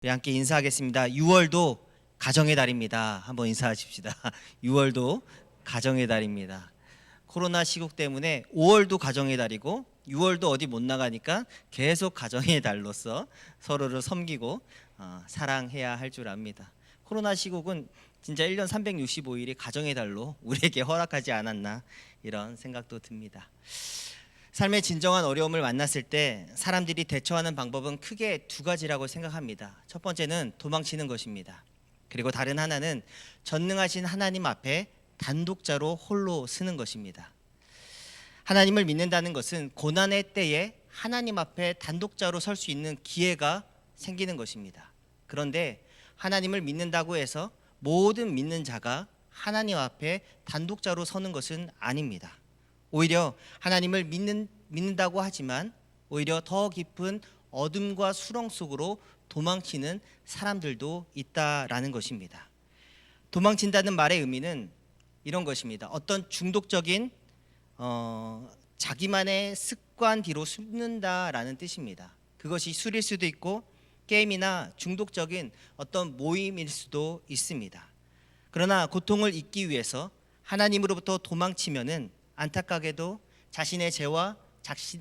우리 함께 인사하겠습니다. 6월도 가정의 달입니다. 한번 인사하십시다. 6월도 가정의 달입니다. 코로나 시국 때문에 5월도 가정의 달이고 6월도 어디 못 나가니까 계속 가정의 달로서 서로를 섬기고 사랑해야 할 줄 압니다. 코로나 시국은 진짜 1년 365일이 가정의 달로 우리에게 허락하지 않았나 이런 생각도 듭니다. 삶의 진정한 어려움을 만났을 때 사람들이 대처하는 방법은 크게 두 가지라고 생각합니다. 첫 번째는 도망치는 것입니다. 그리고 다른 하나는 전능하신 하나님 앞에 단독자로 홀로 서는 것입니다. 하나님을 믿는다는 것은 고난의 때에 하나님 앞에 단독자로 설 수 있는 기회가 생기는 것입니다. 그런데 하나님을 믿는다고 해서 모든 믿는 자가 하나님 앞에 단독자로 서는 것은 아닙니다. 오히려 하나님을 믿는다고 하지만 오히려 더 깊은 어둠과 수렁 속으로 도망치는 사람들도 있다라는 것입니다. 도망친다는 말의 의미는 이런 것입니다. 어떤 중독적인 자기만의 습관 뒤로 숨는다라는 뜻입니다. 그것이 술일 수도 있고 게임이나 중독적인 어떤 모임일 수도 있습니다. 그러나 고통을 잊기 위해서 하나님으로부터 도망치면은 안타깝게도 자신의 죄와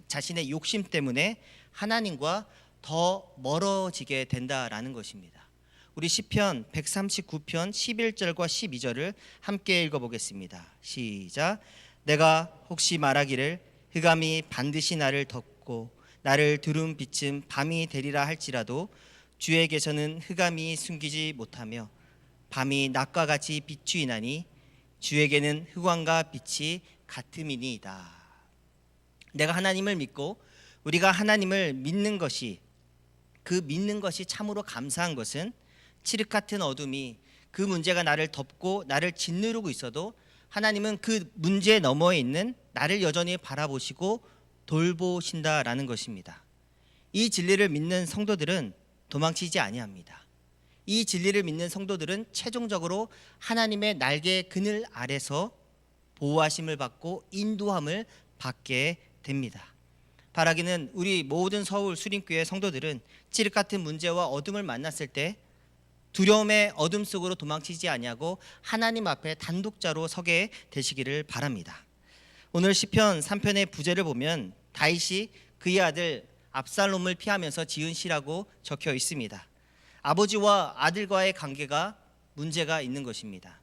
자신의 욕심 때문에 하나님과 더 멀어지게 된다라는 것입니다. 우리 시편 139편 11절과 12절을 함께 읽어보겠습니다. 시작. 내가 혹시 말하기를 흑암이 반드시 나를 덮고 나를 두름 비침 밤이 되리라 할지라도 주에게서는 흑암이 숨기지 못하며 밤이 낮과 같이 비추이나니 주에게는 흑암과 빛이 같음이니이다. 내가 하나님을 믿고 우리가 하나님을 믿는 것이 그 믿는 것이 참으로 감사한 것은 칠흑 같은 어둠이 그 문제가 나를 덮고 나를 짓누르고 있어도 하나님은 그 문제 너머에 있는 나를 여전히 바라보시고 돌보신다라는 것입니다. 이 진리를 믿는 성도들은 도망치지 아니합니다. 이 진리를 믿는 성도들은 최종적으로 하나님의 날개 그늘 아래서 보호하심을 받고 인도함을 받게 됩니다. 바라기는 우리 모든 서울 수림교회 성도들은 칠흑 같은 문제와 어둠을 만났을 때 두려움의 어둠 속으로 도망치지 아니하고 하나님 앞에 단독자로 서게 되시기를 바랍니다. 오늘 시편 3편의 부제를 보면 다윗이 그의 아들 압살롬을 피하면서 지은 시라고 적혀 있습니다. 아버지와 아들과의 관계가 문제가 있는 것입니다.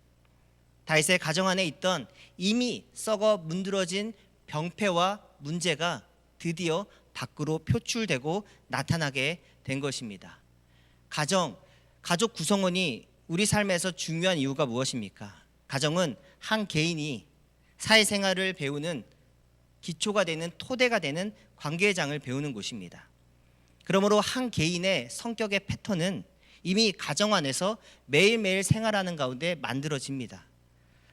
다윗의 가정 안에 있던 이미 썩어 문드러진 병폐와 문제가 드디어 밖으로 표출되고 나타나게 된 것입니다. 가족 구성원이 우리 삶에서 중요한 이유가 무엇입니까? 가정은 한 개인이 사회생활을 배우는 기초가 되는 토대가 되는 관계장을 배우는 곳입니다. 그러므로 한 개인의 성격의 패턴은 이미 가정 안에서 매일매일 생활하는 가운데 만들어집니다.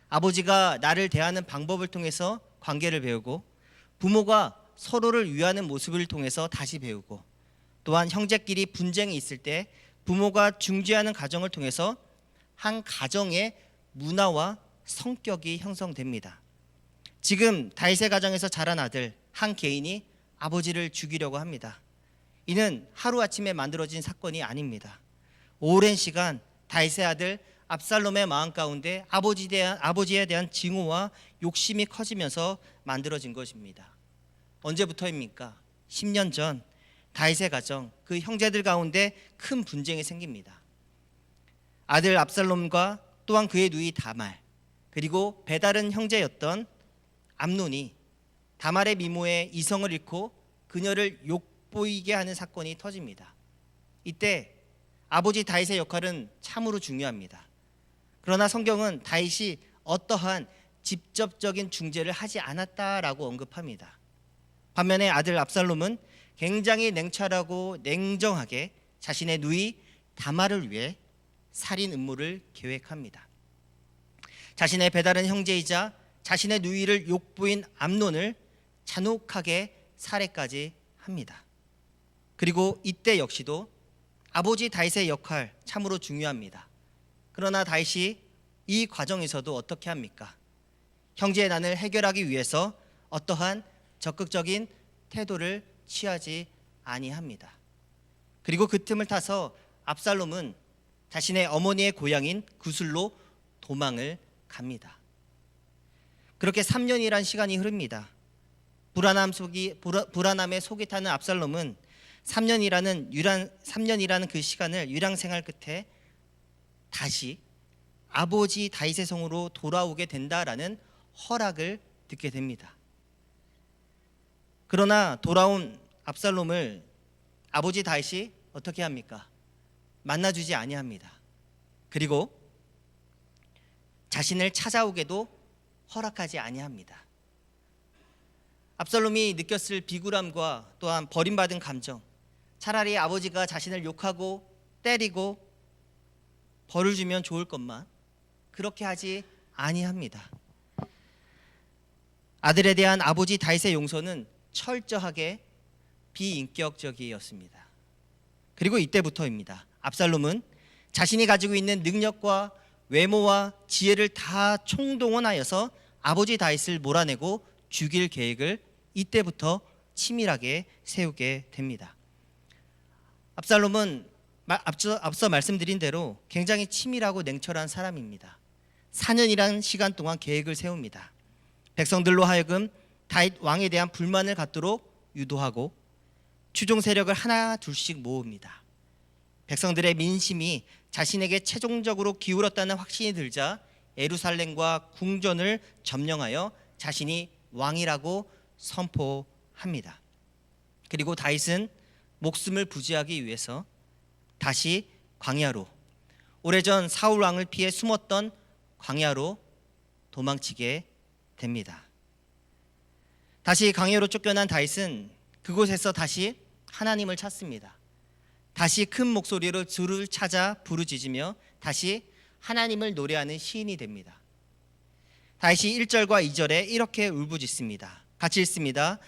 아버지가 나를 대하는 방법을 통해서 관계를 배우고 부모가 서로를 위하는 모습을 통해서 다시 배우고 또한 형제끼리 분쟁이 있을 때 부모가 중재하는 가정을 통해서 한 가정의 문화와 성격이 형성됩니다. 지금 다윗의 가정에서 자란 아들 한 개인이 아버지를 죽이려고 합니다. 이는 하루아침에 만들어진 사건이 아닙니다. 오랜 시간 다윗의 아들 압살롬의 마음 가운데 아버지에 대한 증오와 욕심이 커지면서 만들어진 것입니다. 언제부터입니까? 10년 전 다윗의 가정, 그 형제들 가운데 큰 분쟁이 생깁니다. 아들 압살롬과 또한 그의 누이 다말, 그리고 배다른 형제였던 암논이 다말의 미모에 이성을 잃고 그녀를 욕보이게 하는 사건이 터집니다. 이때 아버지 다윗의 역할은 참으로 중요합니다. 그러나 성경은 다윗이 어떠한 직접적인 중재를 하지 않았다라고 언급합니다. 반면에 아들 압살롬은 굉장히 냉철하고 냉정하게 자신의 누이 다말을 위해 살인 음모를 계획합니다. 자신의 배다른 형제이자 자신의 누이를 욕보인 암논을 잔혹하게 살해까지 합니다. 그리고 이때 역시도 아버지 다윗의 역할 참으로 중요합니다. 그러나 다윗이 이 과정에서도 어떻게 합니까? 형제의 난을 해결하기 위해서 어떠한 적극적인 태도를 취하지 아니합니다. 그리고 그 틈을 타서 압살롬은 자신의 어머니의 고향인 구슬로 도망을 갑니다. 그렇게 3년이란 시간이 흐릅니다. 불안함에 속이 타는 압살롬은 3년이라는 그 시간을 유랑 생활 끝에 다시 아버지 다윗의 성으로 돌아오게 된다라는 허락을 듣게 됩니다. 그러나 돌아온 압살롬을 아버지 다윗이 어떻게 합니까? 만나주지 아니합니다. 그리고 자신을 찾아오게도 허락하지 아니합니다. 압살롬이 느꼈을 비굴함과 또한 버림받은 감정, 차라리 아버지가 자신을 욕하고 때리고 벌을 주면 좋을 것만 그렇게 하지 아니합니다. 아들에 대한 아버지 다윗의 용서는 철저하게 비인격적이었습니다. 그리고 이때부터입니다. 압살롬은 자신이 가지고 있는 능력과 외모와 지혜를 다 총동원하여서 아버지 다윗을 몰아내고 죽일 계획을 이때부터 치밀하게 세우게 됩니다. 압살롬은 앞서 말씀드린 대로 굉장히 치밀하고 냉철한 사람입니다. 4년이라는 시간 동안 계획을 세웁니다. 백성들로 하여금 다윗 왕에 대한 불만을 갖도록 유도하고 추종 세력을 하나 둘씩 모읍니다. 백성들의 민심이 자신에게 최종적으로 기울었다는 확신이 들자 예루살렘과 궁전을 점령하여 자신이 왕이라고 선포합니다. 그리고 다윗은 목숨을 부지하기 위해서 다시 광야로, 오래전 사울 왕을 피해 숨었던 광야로 도망치게 됩니다. 다시 광야로 쫓겨난 다윗은 그곳에서 다시 하나님을 찾습니다. 다시 큰 목소리로 주를 찾아 부르짖으며 다시 하나님을 노래하는 시인이 됩니다. 다윗이 1절과 2절에 이렇게 울부짖습니다. 같이 읽습니다.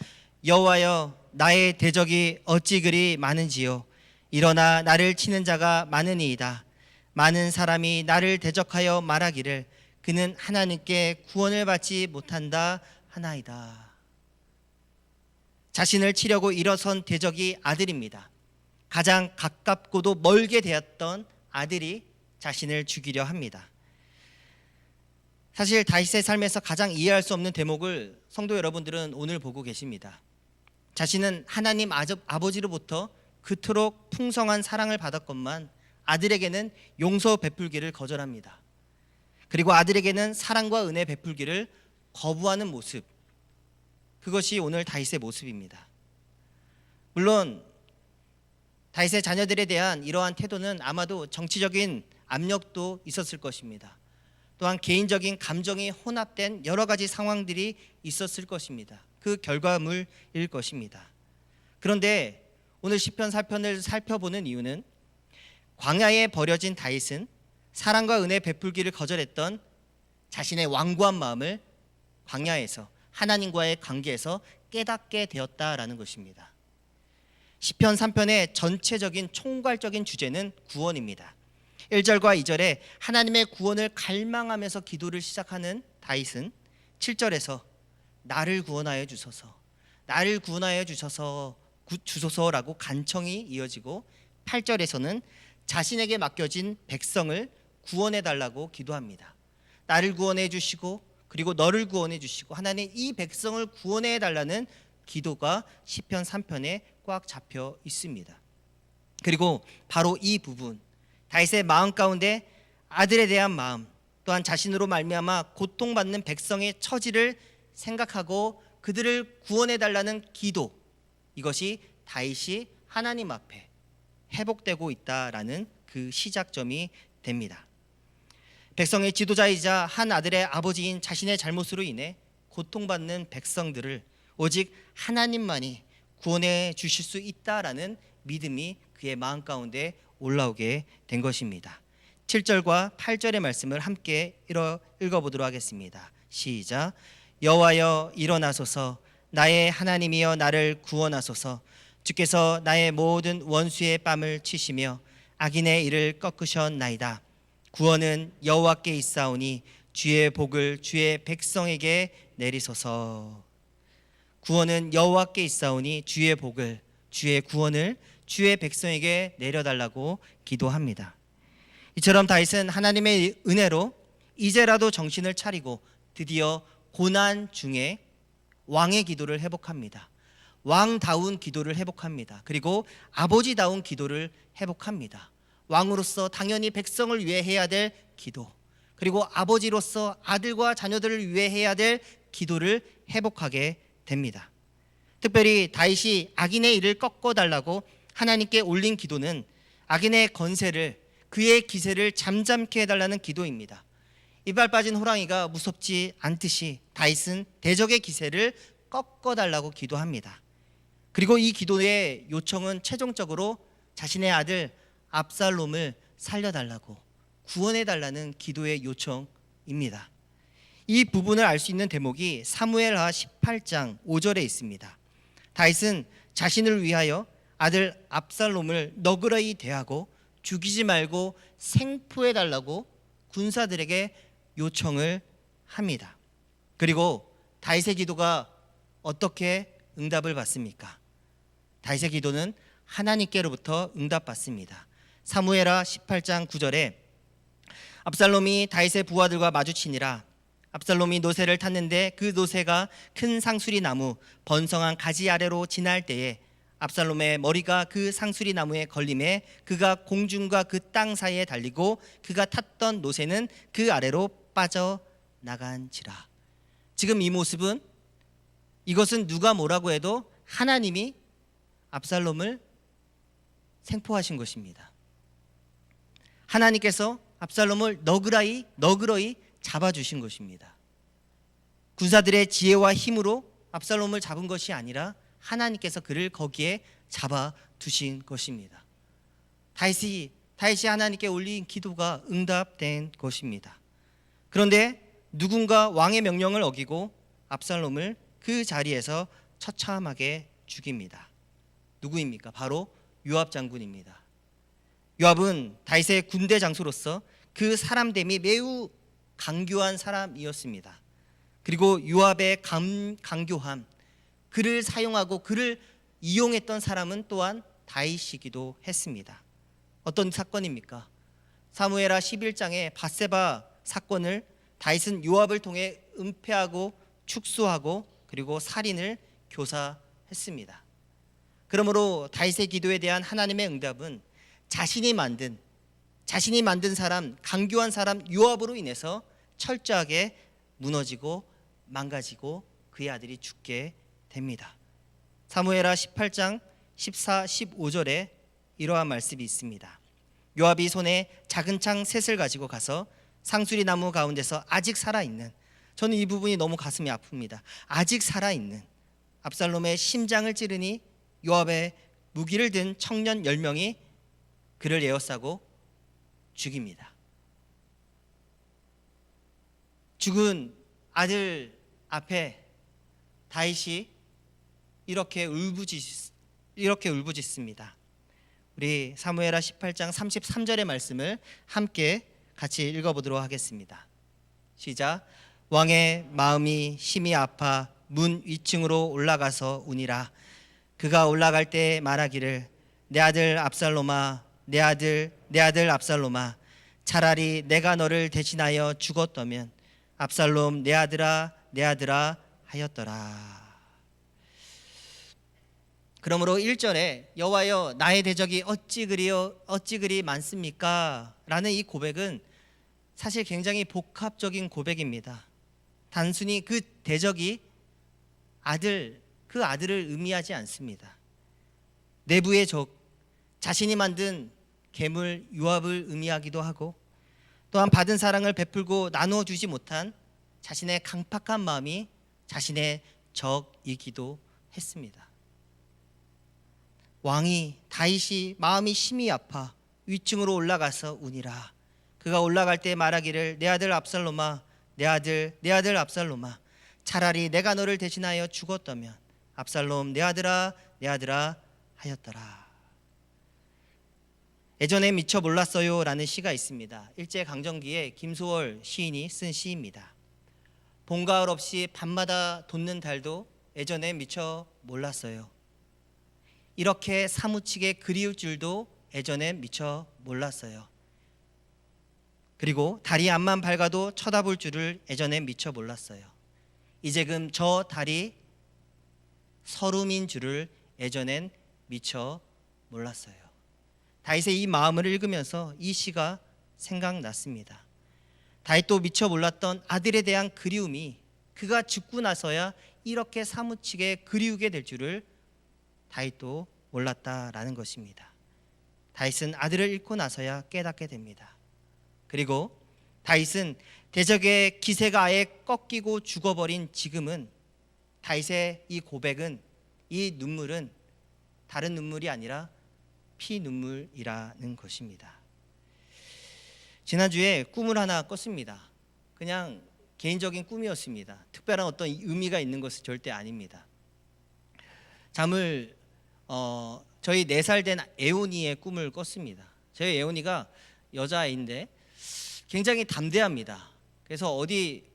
여호와여, 나의 대적이 어찌 그리 많은지요. 일어나 나를 치는 자가 많으니이다. 많은 사람이 나를 대적하여 말하기를 그는 하나님께 구원을 받지 못한다 하나이다. 자신을 치려고 일어선 대적이 아들입니다. 가장 가깝고도 멀게 되었던 아들이 자신을 죽이려 합니다. 사실 다윗의 삶에서 가장 이해할 수 없는 대목을 성도 여러분들은 오늘 보고 계십니다. 자신은 하나님 아버지로부터 그토록 풍성한 사랑을 받았건만 아들에게는 용서 베풀기를 거절합니다. 그리고 아들에게는 사랑과 은혜 베풀기를 거부하는 모습, 그것이 오늘 다윗의 모습입니다. 물론 다윗의 자녀들에 대한 이러한 태도는 아마도 정치적인 압력도 있었을 것입니다. 또한 개인적인 감정이 혼합된 여러 가지 상황들이 있었을 것입니다. 그 결과물일 것입니다. 그런데 오늘 시편 4편을 살펴보는 이유는 광야에 버려진 다윗은 사랑과 은혜 베풀기를 거절했던 자신의 완고한 마음을 광야에서 하나님과의 관계에서 깨닫게 되었다라는 것입니다. 시편 3편의 전체적인 총괄적인 주제는 구원입니다. 1절과 2절에 하나님의 구원을 갈망하면서 기도를 시작하는 다윗은 7절에서 나를 구원하여 주소서, 나를 구원하여 주소서라고 간청이 이어지고 8절에서는 자신에게 맡겨진 백성을 구원해 달라고 기도합니다. 나를 구원해 주시고 그리고 너를 구원해 주시고 하나님 이 백성을 구원해 달라는 기도가 시편 3편에 꽉 잡혀 있습니다. 그리고 바로 이 부분, 다윗의 마음 가운데 아들에 대한 마음, 또한 자신으로 말미암아 고통받는 백성의 처지를 생각하고 그들을 구원해 달라는 기도, 이것이 다윗이 하나님 앞에 회복되고 있다라는 그 시작점이 됩니다. 백성의 지도자이자 한 아들의 아버지인 자신의 잘못으로 인해 고통받는 백성들을 오직 하나님만이 구원해 주실 수 있다라는 믿음이 그의 마음 가운데 올라오게 된 것입니다. 7절과 8절의 말씀을 함께 읽어보도록 하겠습니다. 시작. 여호와여 일어나소서, 나의 하나님이여 나를 구원하소서. 주께서 나의 모든 원수의 뺨을 치시며 악인의 일을 꺾으셨나이다. 구원은 여호와께 있사오니 주의 복을 주의 백성에게 내리소서. 구원은 여호와께 있사오니 주의 복을, 주의 구원을 주의 백성에게 내려달라고 기도합니다. 이처럼 다윗은 하나님의 은혜로 이제라도 정신을 차리고 드디어 고난 중에 왕의 기도를 회복합니다. 왕다운 기도를 회복합니다. 그리고 아버지다운 기도를 회복합니다. 왕으로서 당연히 백성을 위해 해야 될 기도, 그리고 아버지로서 아들과 자녀들을 위해 해야 될 기도를 회복하게 됩니다. 특별히 다윗이 악인의 일을 꺾어달라고 하나님께 올린 기도는 악인의 건세를, 그의 기세를 잠잠케 해달라는 기도입니다. 이빨 빠진 호랑이가 무섭지 않듯이 다윗은 대적의 기세를 꺾어달라고 기도합니다. 그리고 이 기도의 요청은 최종적으로 자신의 아들 압살롬을 살려달라고, 구원해달라는 기도의 요청입니다. 이 부분을 알 수 있는 대목이 사무엘하 18장 5절에 있습니다. 다윗은 자신을 위하여 아들 압살롬을 너그러이 대하고 죽이지 말고 생포해달라고 군사들에게 요청을 합니다. 그리고 다윗의 기도가 어떻게 응답을 받습니까? 다윗의 기도는 하나님께로부터 응답받습니다. 사무엘하 18장 9절에 압살롬이 다윗의 부하들과 마주치니라. 압살롬이 노새를 탔는데 그 노새가 큰 상수리 나무 번성한 가지 아래로 지날 때에 압살롬의 머리가 그 상수리 나무에 걸림에 그가 공중과 그 땅 사이에 달리고 그가 탔던 노새는 그 아래로 빠져나간지라. 지금 이 모습은, 이것은 누가 뭐라고 해도 하나님이 압살롬을 생포하신 것입니다. 하나님께서 압살롬을 너그러이 잡아주신 것입니다. 군사들의 지혜와 힘으로 압살롬을 잡은 것이 아니라 하나님께서 그를 거기에 잡아두신 것입니다. 다윗이 하나님께 올린 기도가 응답된 것입니다. 그런데 누군가 왕의 명령을 어기고 압살롬을 그 자리에서 처참하게 죽입니다. 누구입니까? 바로 요압 장군입니다. 요압은 다윗의 군대 장수로서 그 사람됨이 매우 강교한 사람이었습니다. 그리고 요압의 강교함, 그를 사용하고 그를 이용했던 사람은 또한 다윗이기도 했습니다. 어떤 사건입니까? 사무엘하 11장의 밧세바 사건을 다윗은 요압을 통해 은폐하고 축소하고 그리고 살인을 교사했습니다. 그러므로 다윗의 기도에 대한 하나님의 응답은 자신이 만든 사람, 강교한 사람 요압으로 인해서 철저하게 무너지고 망가지고 그의 아들이 죽게 됩니다. 사무엘하 18장 14, 15절에 이러한 말씀이 있습니다. 요압이 손에 작은 창 셋을 가지고 가서 상수리 나무 가운데서 아직 살아있는, 저는 이 부분이 너무 가슴이 아픕니다. 아직 살아있는 압살롬의 심장을 찌르니 요압의 무기를 든 청년 10명이 그를 에워싸고 죽입니다. 죽은 아들 앞에 다윗이 이렇게 울부짖습니다. 우리 사무엘하 18장 33절의 말씀을 함께 같이 읽어보도록 하겠습니다. 시작. 왕의 마음이 심히 아파 문 위층으로 올라가서 우니라. 그가 올라갈 때 말하기를 내 아들 압살롬아, 내 아들 압살롬아, 차라리 내가 너를 대신하여 죽었다면 압살롬 내 아들아 하였더라. 그러므로 1절에 여호와여 나의 대적이 어찌 그리 많습니까? 라는 이 고백은 사실 굉장히 복합적인 고백입니다. 단순히 그 대적이 그 아들을 의미하지 않습니다. 내부의 적, 자신이 만든 괴물 요압을 의미하기도 하고, 또한 받은 사랑을 베풀고 나누어 주지 못한 자신의 강팍한 마음이 자신의 적이기도 했습니다. 다윗이 마음이 심히 아파 위층으로 올라가서 우니라. 그가 올라갈 때 말하기를 내 아들 압살롬아, 내 아들 압살롬아, 차라리 내가 너를 대신하여 죽었다면 압살롬 내 아들아 하였더라. 예전에 미처 몰랐어요 라는 시가 있습니다. 일제강점기에 김소월 시인이 쓴 시입니다. 봄 가을 없이 밤마다 돋는 달도 예전에 미처 몰랐어요. 이렇게 사무치게 그리울 줄도 예전엔 미처 몰랐어요. 그리고 달이 앞만 밝아도 쳐다볼 줄을 예전엔 미처 몰랐어요. 이제금 저 달이 서름인 줄을 예전엔 미처 몰랐어요. 다윗의 이 마음을 읽으면서 이 시가 생각났습니다. 다윗도 미처 몰랐던 아들에 대한 그리움이 그가 죽고 나서야 이렇게 사무치게 그리우게 될 줄을 다윗도 몰랐다라는 것입니다. 다윗은 아들을 잃고 나서야 깨닫게 됩니다. 그리고 다윗은 대적의 기세가 아예 꺾이고 죽어버린 지금은 다윗의 이 고백은, 이 눈물은 다른 눈물이 아니라 피 눈물이라는 것입니다. 지난주에 꿈을 하나 꿨습니다. 그냥 개인적인 꿈이었습니다. 특별한 어떤 의미가 있는 것은 절대 아닙니다. 잠을 저희 4살 된 애온이의 꿈을 꿨습니다. 저희 애온이가 여자아이인데 굉장히 담대합니다. 그래서 어디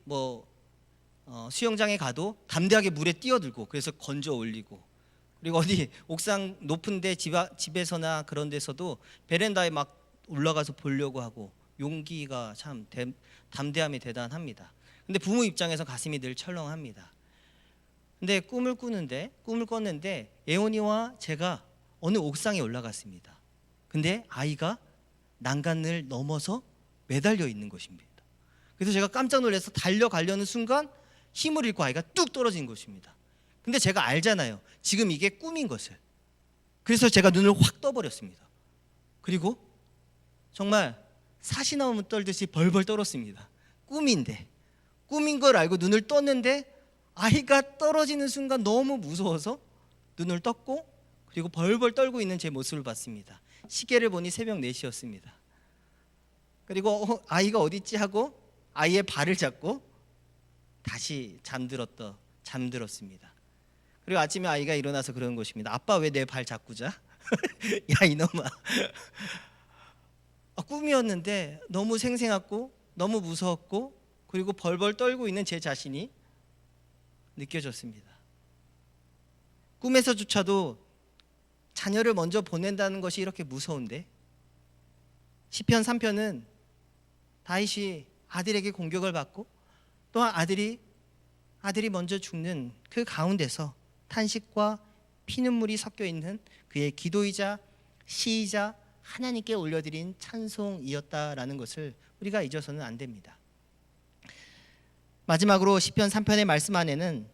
수영장에 가도 담대하게 물에 뛰어들고, 그래서 건져 올리고, 그리고 어디 옥상 높은데 집에서나 그런 데서도 베란다에 막 올라가서 보려고 하고, 용기가 참 담대함이 대단합니다. 근데 부모 입장에서 가슴이 늘 철렁합니다. 근데 꿈을 꿨는데 애원이와 제가 어느 옥상에 올라갔습니다. 근데 아이가 난간을 넘어서 매달려 있는 것입니다. 그래서 제가 깜짝 놀라서 달려가려는 순간 힘을 잃고 아이가 뚝 떨어진 것입니다. 근데 제가 알잖아요, 지금 이게 꿈인 것을. 그래서 제가 눈을 확 떠버렸습니다. 그리고 정말 사시나무 떨듯이 벌벌 떨었습니다. 꿈인 걸 알고 눈을 떴는데 아이가 떨어지는 순간 너무 무서워서 눈을 떴고, 그리고 벌벌 떨고 있는 제 모습을 봤습니다. 시계를 보니 새벽 4시였습니다. 그리고 아이가 어디 있지 하고 아이의 발을 잡고 다시 잠들었습니다. 그리고 아침에 아이가 일어나서 그러는 것입니다. 아빠 왜 내 발 잡고 자? 야 이놈아. 꿈이었는데 너무 생생했고 너무 무서웠고, 그리고 벌벌 떨고 있는 제 자신이 느껴졌습니다. 꿈에서조차도 자녀를 먼저 보낸다는 것이 이렇게 무서운데, 시편 3편은 다윗이 아들에게 공격을 받고 또한 아들이 먼저 죽는 그 가운데서 탄식과 피눈물이 섞여 있는 그의 기도이자 시이자 하나님께 올려드린 찬송이었다라는 것을 우리가 잊어서는 안 됩니다. 마지막으로 시편 3편의 말씀 안에는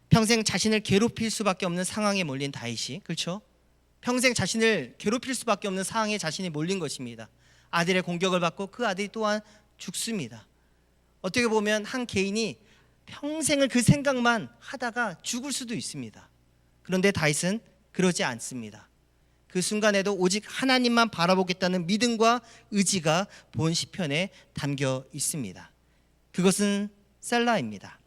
평생 자신을 괴롭힐 수밖에 없는 상황에 몰린 다윗이, 그렇죠? 평생 자신을 괴롭힐 수밖에 없는 상황에 자신이 몰린 것입니다. 아들의 공격을 받고 그 아들이 또한 죽습니다. 어떻게 보면 한 개인이 평생을 그 생각만 하다가 죽을 수도 있습니다. 그런데 다윗은 그러지 않습니다. 그 순간에도 오직 하나님만 바라보겠다는 믿음과 의지가 본 시편에 담겨 있습니다. 그것은 셀라입니다.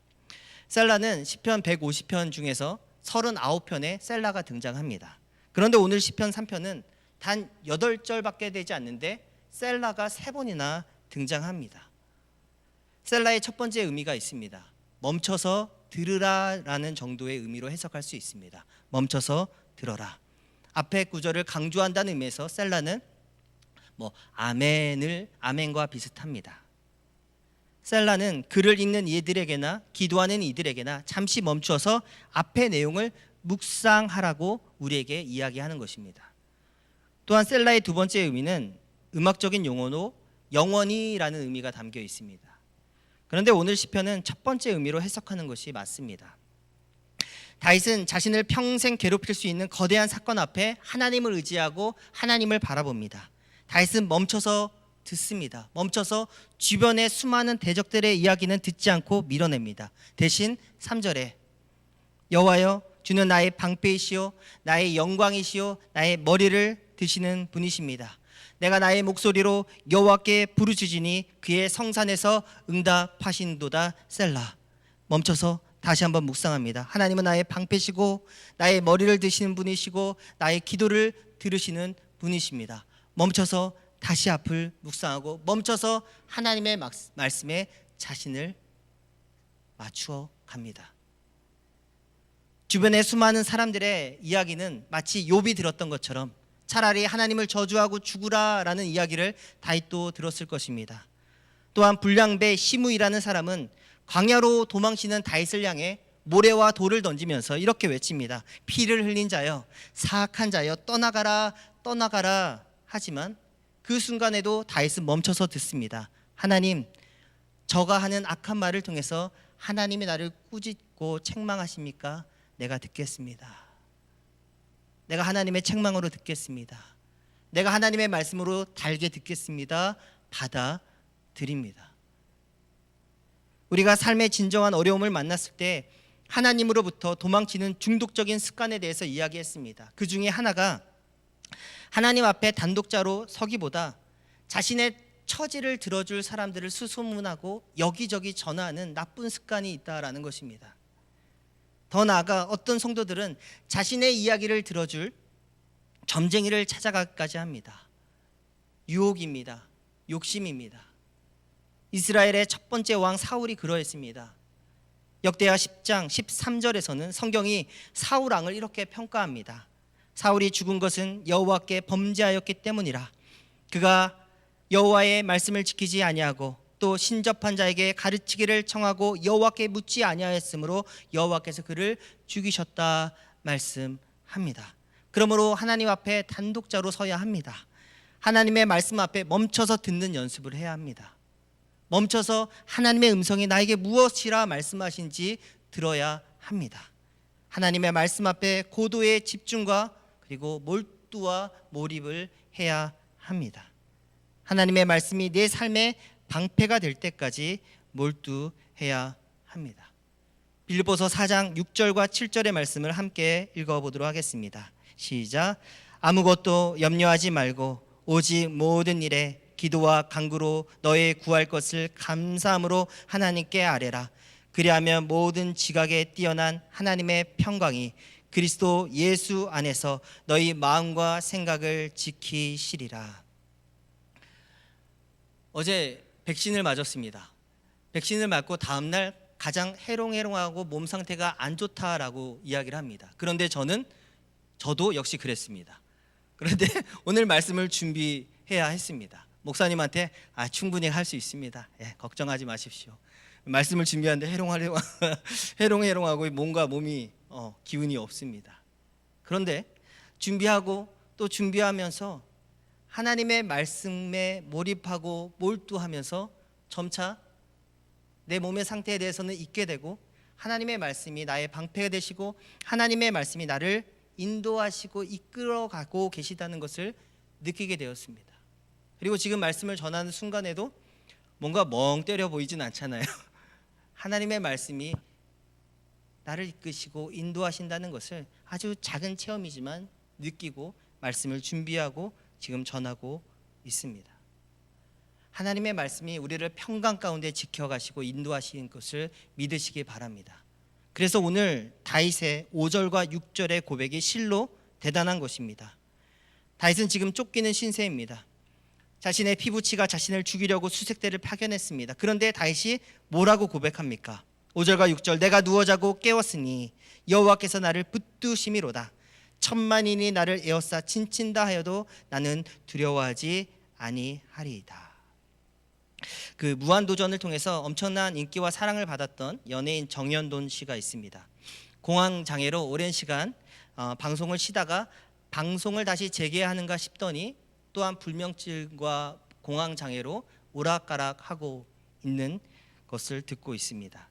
셀라는 시편 150편 중에서 39편에 셀라가 등장합니다. 그런데 오늘 시편 3편은 단 8절밖에 되지 않는데 셀라가 3번이나 등장합니다. 셀라의 첫 번째 의미가 있습니다. 멈춰서 들으라라는 정도의 의미로 해석할 수 있습니다. 멈춰서 들어라. 앞에 구절을 강조한다는 의미에서 셀라는 아멘과 비슷합니다. 셀라는 글을 읽는 이들에게나 기도하는 이들에게나 잠시 멈춰서 앞의 내용을 묵상하라고 우리에게 이야기하는 것입니다. 또한 셀라의 두 번째 의미는 음악적인 용어로 영원히라는 의미가 담겨 있습니다. 그런데 오늘 시편은 첫 번째 의미로 해석하는 것이 맞습니다. 다윗은 자신을 평생 괴롭힐 수 있는 거대한 사건 앞에 하나님을 의지하고 하나님을 바라봅니다. 다윗은 멈춰서 듣습니다. 멈춰서 주변의 수많은 대적들의 이야기는 듣지 않고 밀어냅니다. 대신 3절에 여호와여 주는 나의 방패이시오 나의 영광이시오 나의 머리를 드시는 분이십니다. 내가 나의 목소리로 여호와께 부르짖으니 그의 성산에서 응답하신도다. 셀라. 멈춰서 다시 한번 묵상합니다. 하나님은 나의 방패시고 나의 머리를 드시는 분이시고 나의 기도를 들으시는 분이십니다. 멈춰서 다시 앞을 묵상하고 멈춰서 하나님의 말씀에 자신을 맞추어 갑니다. 주변의 수많은 사람들의 이야기는 마치 욥이 들었던 것처럼 차라리 하나님을 저주하고 죽으라라는 이야기를 다윗도 들었을 것입니다. 또한 불량배 시므이라는 사람은 광야로 도망치는 다윗을 향해 모래와 돌을 던지면서 이렇게 외칩니다. 피를 흘린 자여, 사악한 자여, 떠나가라 떠나가라. 하지만 그 순간에도 다윗은 멈춰서 듣습니다. 하나님, 저가 하는 악한 말을 통해서 하나님이 나를 꾸짖고 책망하십니까? 내가 듣겠습니다. 내가 하나님의 책망으로 듣겠습니다. 내가 하나님의 말씀으로 달게 듣겠습니다. 받아들입니다. 우리가 삶의 진정한 어려움을 만났을 때 하나님으로부터 도망치는 중독적인 습관에 대해서 이야기했습니다. 그 중에 하나가 하나님 앞에 단독자로 서기보다 자신의 처지를 들어줄 사람들을 수소문하고 여기저기 전화하는 나쁜 습관이 있다라는 것입니다. 더 나아가 어떤 성도들은 자신의 이야기를 들어줄 점쟁이를 찾아가기까지 합니다. 유혹입니다. 욕심입니다. 이스라엘의 첫 번째 왕 사울이 그러했습니다. 역대하 10장 13절에서는 성경이 사울 왕을 이렇게 평가합니다. 사울이 죽은 것은 여호와께 범죄하였기 때문이라. 그가 여호와의 말씀을 지키지 아니하고 또 신접한 자에게 가르치기를 청하고 여호와께 묻지 아니하였으므로 여호와께서 그를 죽이셨다 말씀합니다. 그러므로 하나님 앞에 단독자로 서야 합니다. 하나님의 말씀 앞에 멈춰서 듣는 연습을 해야 합니다. 멈춰서 하나님의 음성이 나에게 무엇이라 말씀하신지 들어야 합니다. 하나님의 말씀 앞에 고도의 집중과 그리고 몰두와 몰입을 해야 합니다. 하나님의 말씀이 내 삶의 방패가 될 때까지 몰두해야 합니다. 빌립보서 4장 6절과 7절의 말씀을 함께 읽어보도록 하겠습니다. 시작. 아무것도 염려하지 말고 오직 모든 일에 기도와 간구로 너의 구할 것을 감사함으로 하나님께 아뢰라. 그리하면 모든 지각에 뛰어난 하나님의 평강이 그리스도 예수 안에서 너희 마음과 생각을 지키시리라. 어제 백신을 맞았습니다. 백신을 맞고 다음날 가장 해롱해롱하고 몸 상태가 안 좋다라고 이야기를 합니다. 그런데 저도 역시 그랬습니다. 그런데 오늘 말씀을 준비해야 했습니다. 목사님한테 충분히 할 수 있습니다. 걱정하지 마십시오. 말씀을 준비하는데 해롱해롱하고 뭔가 몸이 기운이 없습니다. 그런데 준비하고 또 준비하면서 하나님의 말씀에 몰입하고 몰두하면서 점차 내 몸의 상태에 대해서는 잊게 되고 하나님의 말씀이 나의 방패가 되시고 하나님의 말씀이 나를 인도하시고 이끌어가고 계시다는 것을 느끼게 되었습니다. 그리고 지금 말씀을 전하는 순간에도 뭔가 멍 때려 보이진 않잖아요. 하나님의 말씀이 나를 이끄시고 인도하신다는 것을 아주 작은 체험이지만 느끼고 말씀을 준비하고 지금 전하고 있습니다. 하나님의 말씀이 우리를 평강 가운데 지켜가시고 인도하시는 것을 믿으시기 바랍니다. 그래서 오늘 다윗의 5절과 6절의 고백이 실로 대단한 것입니다. 다윗은 지금 쫓기는 신세입니다. 자신의 피부치가 자신을 죽이려고 수색대를 파견했습니다. 그런데 다윗이 뭐라고 고백합니까? 5절과 6절. 내가 누워 자고 깨웠으니 여호와께서 나를 붙드심이로다. 천만인이 나를 에워싸 친친다 하여도 나는 두려워하지 아니하리이다. 그 무한도전을 통해서 엄청난 인기와 사랑을 받았던 연예인 정연돈 씨가 있습니다. 공황장애로 오랜 시간 방송을 쉬다가 방송을 다시 재개하는가 싶더니 또한 불면증과 공황장애로 오락가락하고 있는 것을 듣고 있습니다.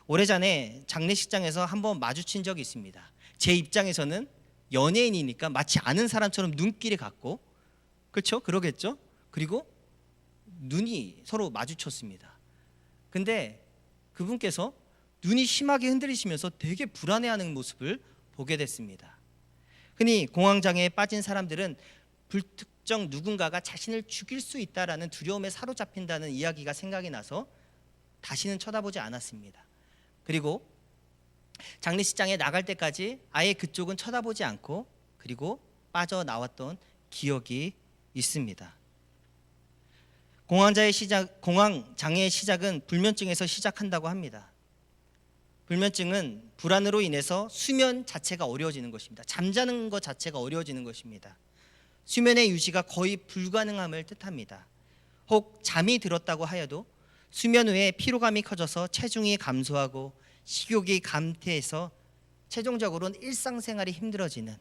오래전에 장례식장에서 한번 마주친 적이 있습니다. 제 입장에서는 연예인이니까 마치 아는 사람처럼 눈길이 같고, 그렇죠? 그러겠죠? 그리고 눈이 서로 마주쳤습니다. 근데 그분께서 눈이 심하게 흔들리시면서 되게 불안해하는 모습을 보게 됐습니다. 흔히 공황장애에 빠진 사람들은 불특정 누군가가 자신을 죽일 수 있다라는 두려움에 사로잡힌다는 이야기가 생각이 나서 다시는 쳐다보지 않았습니다. 그리고 장례식장에 나갈 때까지 아예 그쪽은 쳐다보지 않고 그리고 빠져나왔던 기억이 있습니다. 공황장애의 시작은 불면증에서 시작한다고 합니다. 불면증은 불안으로 인해서 수면 자체가 어려워지는 것입니다. 잠자는 것 자체가 어려워지는 것입니다. 수면의 유지가 거의 불가능함을 뜻합니다. 혹 잠이 들었다고 하여도 수면 후에 피로감이 커져서 체중이 감소하고 식욕이 감퇴해서 최종적으로는 일상생활이 힘들어지는,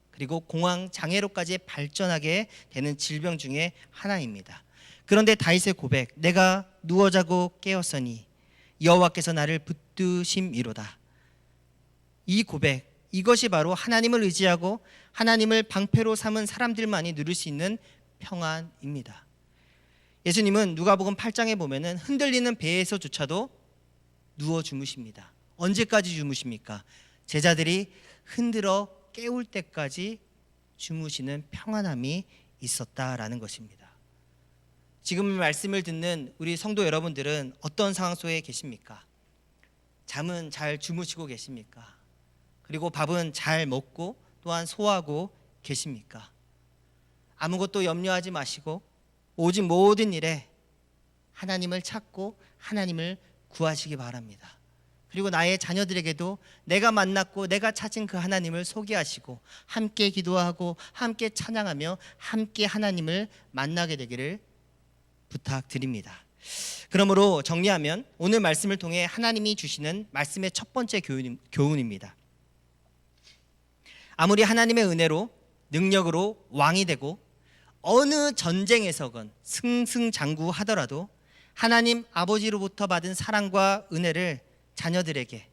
그리고 공황 장애로까지 발전하게 되는 질병 중에 하나입니다. 그런데 다윗의 고백, 내가 누워 자고 깨었으니 여호와께서 나를 붙드심이로다. 이 고백, 이것이 바로 하나님을 의지하고 하나님을 방패로 삼은 사람들만이 누릴 수 있는 평안입니다. 예수님은 누가복음 8장에 보면은 흔들리는 배에서조차도 누워 주무십니다. 언제까지 주무십니까? 제자들이 흔들어 깨울 때까지 주무시는 평안함이 있었다라는 것입니다. 지금 말씀을 듣는 우리 성도 여러분들은 어떤 상황 속에 계십니까? 잠은 잘 주무시고 계십니까? 그리고 밥은 잘 먹고 또한 소화하고 계십니까? 아무것도 염려하지 마시고 오직 모든 일에 하나님을 찾고 하나님을 구하시기 바랍니다. 그리고 나의 자녀들에게도 내가 만났고 내가 찾은 그 하나님을 소개하시고 함께 기도하고 함께 찬양하며 함께 하나님을 만나게 되기를 부탁드립니다. 그러므로 정리하면 오늘 말씀을 통해 하나님이 주시는 말씀의 첫 번째 교훈입니다. 아무리 하나님의 은혜로 능력으로 왕이 되고 어느 전쟁에서건 승승장구하더라도 하나님 아버지로부터 받은 사랑과 은혜를 자녀들에게,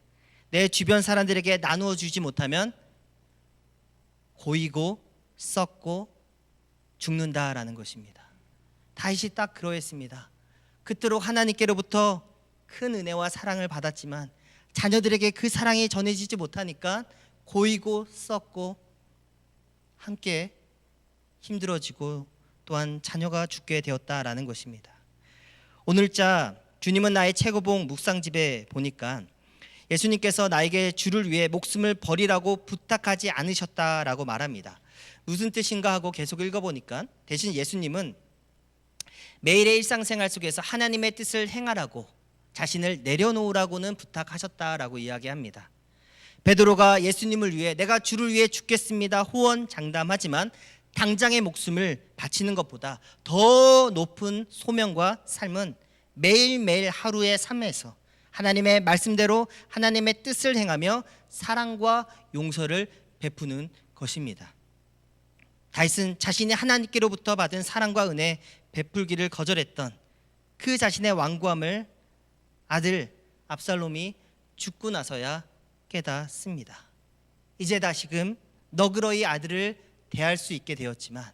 내 주변 사람들에게 나누어 주지 못하면 고이고 썩고 죽는다라는 것입니다. 다윗이 딱 그러했습니다. 그토록 하나님께로부터 큰 은혜와 사랑을 받았지만 자녀들에게 그 사랑이 전해지지 못하니까 고이고 썩고 함께 힘들어지고 또한 자녀가 죽게 되었다라는 것입니다. 오늘자 주님은 나의 최고봉 묵상집에 보니까 예수님께서 나에게 주를 위해 목숨을 버리라고 부탁하지 않으셨다라고 말합니다. 무슨 뜻인가 하고 계속 읽어보니까 대신 예수님은 매일의 일상생활 속에서 하나님의 뜻을 행하라고 자신을 내려놓으라고는 부탁하셨다라고 이야기합니다. 베드로가 예수님을 위해 내가 주를 위해 죽겠습니다 호언장담하지만 당장의 목숨을 바치는 것보다 더 높은 소명과 삶은 매일매일 하루의 삶에서 하나님의 말씀대로 하나님의 뜻을 행하며 사랑과 용서를 베푸는 것입니다. 다윗은 자신이 하나님께로부터 받은 사랑과 은혜 베풀기를 거절했던 그 자신의 완고함을 아들 압살롬이 죽고 나서야 깨닫습니다. 이제 다시금 너그러이 아들을 대할 수 있게 되었지만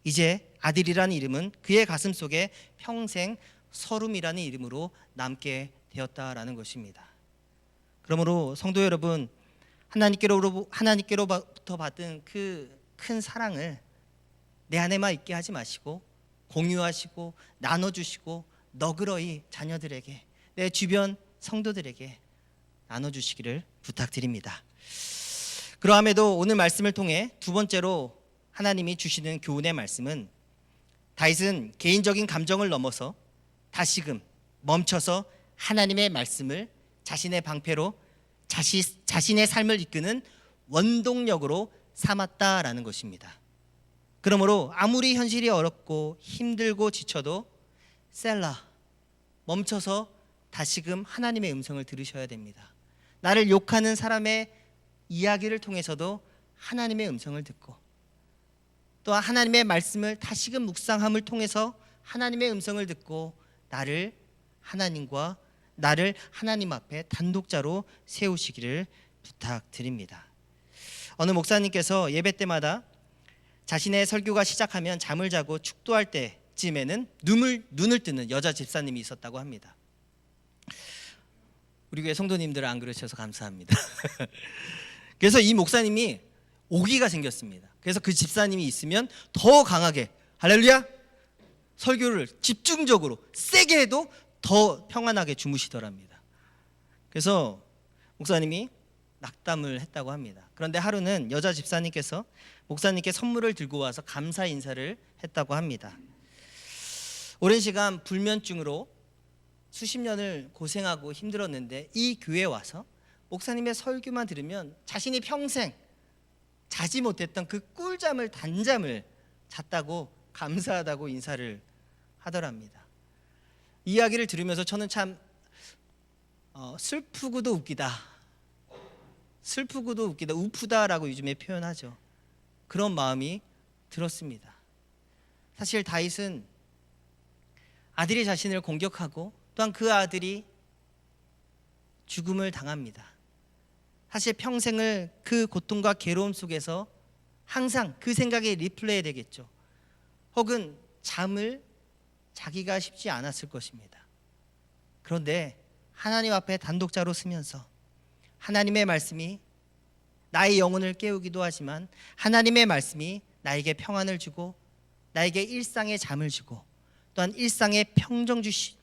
이제 아들이라는 이름은 그의 가슴 속에 평생 서름이라는 이름으로 남게 되었다라는 것입니다. 그러므로 성도 여러분, 하나님께로부터 받은 그 큰 사랑을 내 안에만 있게 하지 마시고 공유하시고 나눠주시고 너그러이 자녀들에게, 내 주변 성도들에게 나눠주시기를 부탁드립니다. 그러함에도 오늘 말씀을 통해 두 번째로 하나님이 주시는 교훈의 말씀은 다윗은 개인적인 감정을 넘어서 다시금 멈춰서 하나님의 말씀을 자신의 방패로 자신의 삶을 이끄는 원동력으로 삼았다라는 것입니다. 그러므로 아무리 현실이 어렵고 힘들고 지쳐도 셀라, 멈춰서 다시금 하나님의 음성을 들으셔야 됩니다. 나를 욕하는 사람의 이야기를 통해서도 하나님의 음성을 듣고 또 하나님의 말씀을 다시금 묵상함을 통해서 하나님의 음성을 듣고 나를 하나님 앞에 단독자로 세우시기를 부탁드립니다. 어느 목사님께서 예배 때마다 자신의 설교가 시작하면 잠을 자고 축도할 때쯤에는 눈을 뜨는 여자 집사님이 있었다고 합니다. 우리 교회 성도님들 안 그러셔서 감사합니다. 그래서 이 목사님이 오기가 생겼습니다. 그래서 그 집사님이 있으면 더 강하게 할렐루야 설교를 집중적으로 세게 해도 더 평안하게 주무시더랍니다. 그래서 목사님이 낙담을 했다고 합니다. 그런데 하루는 여자 집사님께서 목사님께 선물을 들고 와서 감사 인사를 했다고 합니다. 오랜 시간 불면증으로 수십 년을 고생하고 힘들었는데 이 교회에 와서 목사님의 설교만 들으면 자신이 평생 자지 못했던 그 꿀잠을 단잠을 잤다고 감사하다고 인사를 하더랍니다. 이야기를 들으면서 저는 참 슬프고도 웃기다, 슬프고도 웃기다, 우프다라고 요즘에 표현하죠. 그런 마음이 들었습니다. 사실 다윗은 아들이 자신을 공격하고 또한 그 아들이 죽음을 당합니다. 사실 평생을 그 고통과 괴로움 속에서 항상 그 생각이 리플레이 되겠죠. 혹은 잠을 자기가 쉽지 않았을 것입니다. 그런데 하나님 앞에 단독자로 서면서 하나님의 말씀이 나의 영혼을 깨우기도 하지만 하나님의 말씀이 나에게 평안을 주고 나에게 일상의 잠을 주고 또한 일상의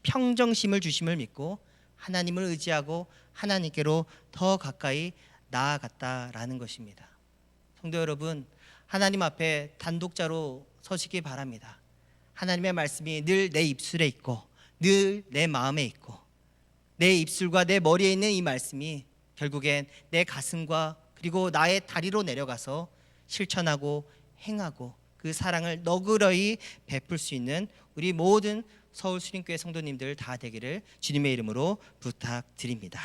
평정심을 주심을 믿고 하나님을 의지하고 하나님께로 더 가까이 나아갔다라는 것입니다. 성도 여러분, 하나님 앞에 단독자로 서시기 바랍니다. 하나님의 말씀이 늘 내 입술에 있고 늘 내 마음에 있고 내 입술과 내 머리에 있는 이 말씀이 결국엔 내 가슴과 그리고 나의 다리로 내려가서 실천하고 행하고 그 사랑을 너그러이 베풀 수 있는 우리 모든 서울 수림교회 성도님들 다 되기를 주님의 이름으로 부탁드립니다.